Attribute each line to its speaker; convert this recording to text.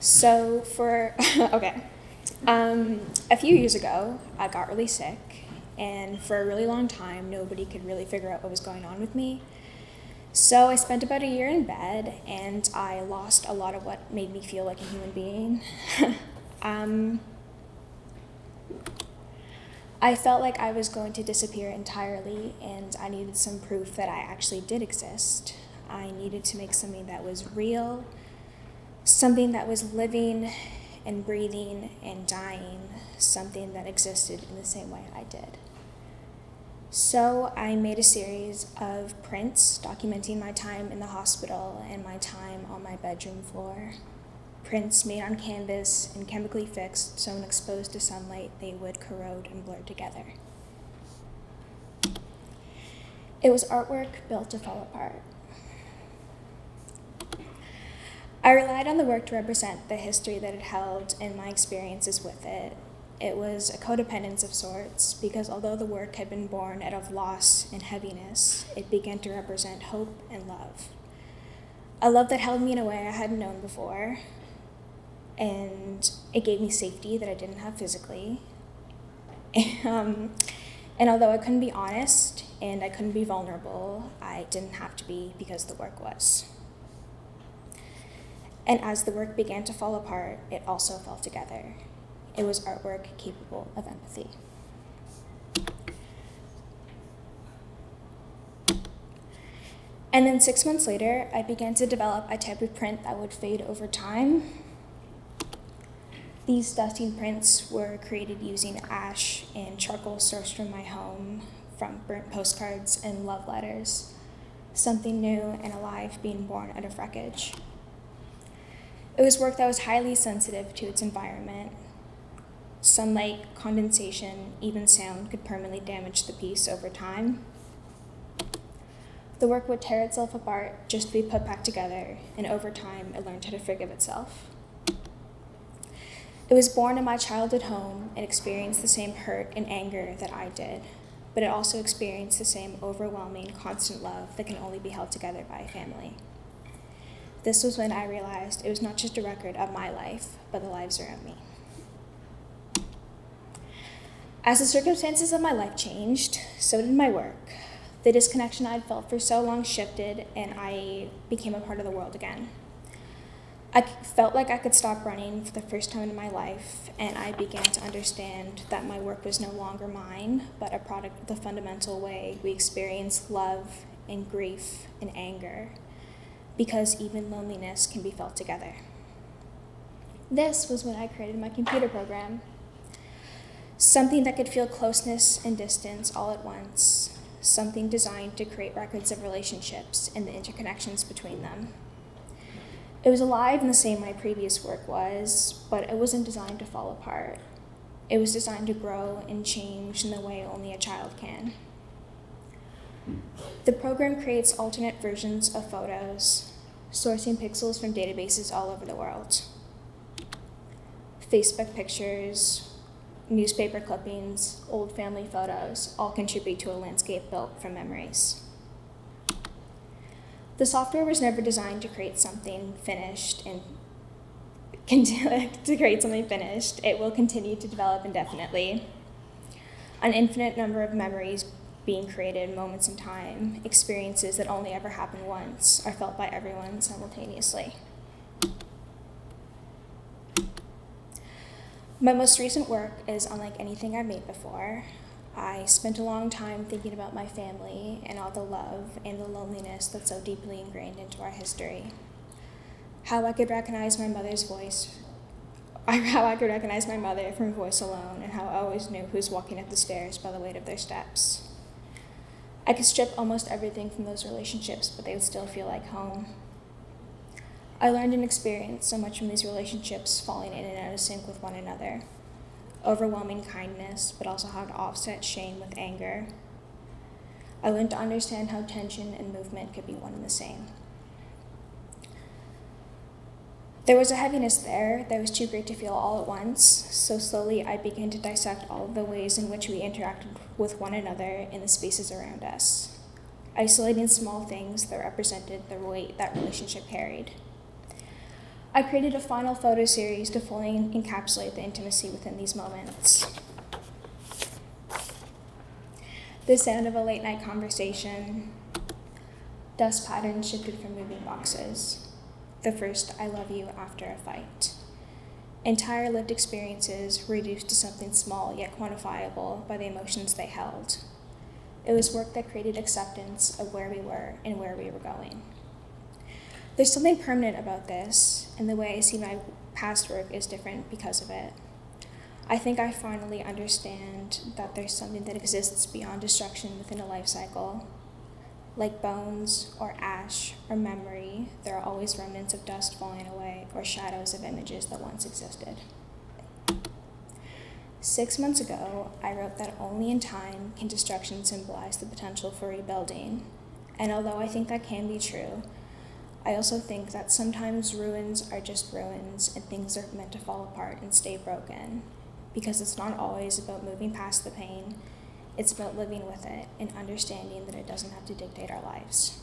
Speaker 1: Okay. A few years ago, I got really sick, and for a really long time, nobody could really figure out what was going on with me. So I spent about a year in bed, and I lost a lot of what made me feel like a human being. um, I felt like I was going to disappear entirely, and I needed some proof that I actually did exist. I needed to make something that was real, something that was living and breathing and dying, something that existed in the same way I did. So I made a series of prints documenting my time in the hospital and my time on my bedroom floor. Prints made on canvas and chemically fixed, so when exposed to sunlight, they would corrode and blur together. It was artwork built to fall apart. I relied on the work to represent the history that it held and my experiences with it. It was a codependence of sorts, because although the work had been born out of loss and heaviness, it began to represent hope and love. A love that held me in a way I hadn't known before, and it gave me safety that I didn't have physically. And although I couldn't be honest and I couldn't be vulnerable, I didn't have to be because the work was. And as the work began to fall apart, it also fell together. It was artwork capable of empathy. And then 6 months later, I began to develop a type of print that would fade over time. These dusting prints were created using ash and charcoal sourced from my home, from burnt postcards and love letters, something new and alive being born out of wreckage. It was work that was highly sensitive to its environment. Sunlight, condensation, even sound could permanently damage the piece over time. The work would tear itself apart just to be put back together, and over time, it learned how to forgive itself. It was born in my childhood home and experienced the same hurt and anger that I did, but it also experienced the same overwhelming, constant love that can only be held together by a family. This was when I realized it was not just a record of my life, but the lives around me. As the circumstances of my life changed, so did my work. The disconnection I'd felt for so long shifted, and I became a part of the world again. I felt like I could stop running for the first time in my life, and I began to understand that my work was no longer mine, but a product of the fundamental way we experience love and grief and anger, because even loneliness can be felt together. This was when I created my computer program, something that could feel closeness and distance all at once, something designed to create records of relationships and the interconnections between them. It was alive in the same way previous work was, but it wasn't designed to fall apart. It was designed to grow and change in the way only a child can. The program creates alternate versions of photos, sourcing pixels from databases all over the world. Facebook pictures, newspaper clippings, old family photos all contribute to a landscape built from memories. The software was never designed to create something finished and It will continue to develop indefinitely. An infinite number of memories being created in moments in time, experiences that only ever happen once, are felt by everyone simultaneously. My most recent work is unlike anything I've made before. I spent a long time thinking about my family and all the love and the loneliness that's so deeply ingrained into our history. How I could recognize my mother from voice alone, and how I always knew who's walking up the stairs by the weight of their steps. I could strip almost everything from those relationships, but they would still feel like home. I learned and experienced so much from these relationships falling in and out of sync with one another. Overwhelming kindness, but also how to offset shame with anger. I learned to understand how tension and movement could be one and the same. There was a heaviness there that was too great to feel all at once, so slowly I began to dissect all of the ways in which we interacted with one another in the spaces around us, isolating small things that represented the weight that relationship carried. I created a final photo series to fully encapsulate the intimacy within these moments. The sound of a late night conversation, dust patterns shifted from moving boxes, the first I love you after a fight. Entire lived experiences reduced to something small yet quantifiable by the emotions they held. It was work that created acceptance of where we were and where we were going. There's something permanent about this, and the way I see my past work is different because of it. I think I finally understand that there's something that exists beyond destruction within a life cycle. Like bones or ash or memory, there are always remnants of dust falling away or shadows of images that once existed. 6 months ago, I wrote that only in time can destruction symbolize the potential for rebuilding. And although I think that can be true, I also think that sometimes ruins are just ruins and things are meant to fall apart and stay broken. Because it's not always about moving past the pain, it's about living with it and understanding that it doesn't have to dictate our lives.